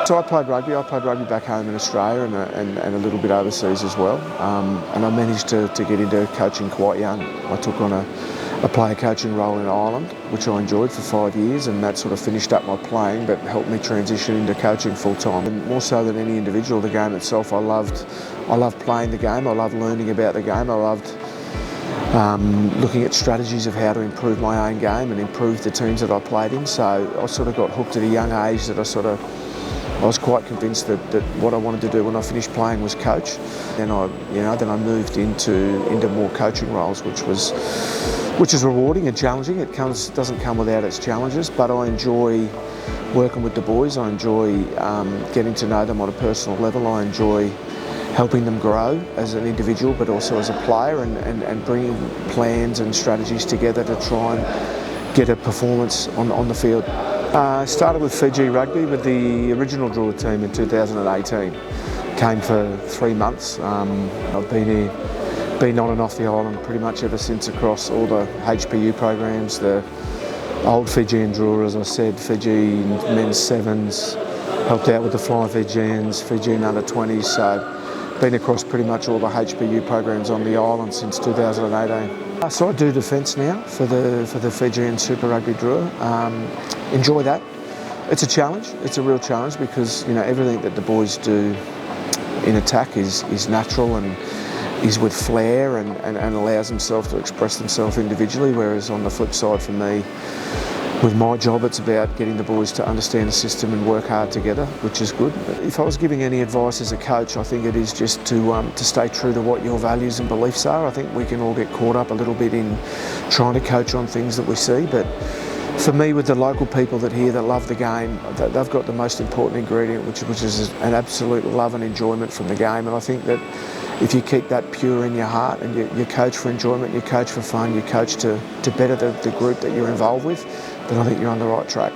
So I played rugby. Back home in Australia and a little bit overseas as well. And I managed to get into coaching quite young. I took on a player coaching role in Ireland, which I enjoyed for 5 years, and that sort of finished up my playing, but helped me transition into coaching full time. And more so than any individual, the game itself, I loved playing the game. I loved learning about the game. I loved looking at strategies of how to improve my own game and improve the teams that I played in. So I sort of got hooked at a young age that I was quite convinced that what I wanted to do when I finished playing was coach. Then I moved into more coaching roles, which is rewarding and challenging. It doesn't come without its challenges, but I enjoy working with the boys. I enjoy getting to know them on a personal level. I enjoy helping them grow as an individual, but also as a player, and bringing plans and strategies together to try and get a performance on the field. I started with Fiji Rugby with the original Drua team in 2018. Came for 3 months. I've been on and off the island pretty much ever since, across all the HPU programs, the old Fijian Drua, as I said, Fiji men's sevens, helped out with the Flying Fijians, Fijian under 20s, so been across pretty much all the HPU programs on the island since 2018. So I do defence now for the Fijian Super Rugby Drua. Enjoy that. It's a challenge. It's a real challenge because everything that the boys do in attack is natural and is with flair and allows themselves to express themselves individually. Whereas on the flip side for me, with my job, it's about getting the boys to understand the system and work hard together, which is good. If I was giving any advice as a coach, I think it is just to stay true to what your values and beliefs are. I think we can all get caught up a little bit in trying to coach on things that we see, but for me, with the local people that love the game, they've got the most important ingredient, which is an absolute love and enjoyment from the game. And I think that if you keep that pure in your heart and you coach for enjoyment, you coach for fun, you coach to better the group that you're involved with, then I think you're on the right track.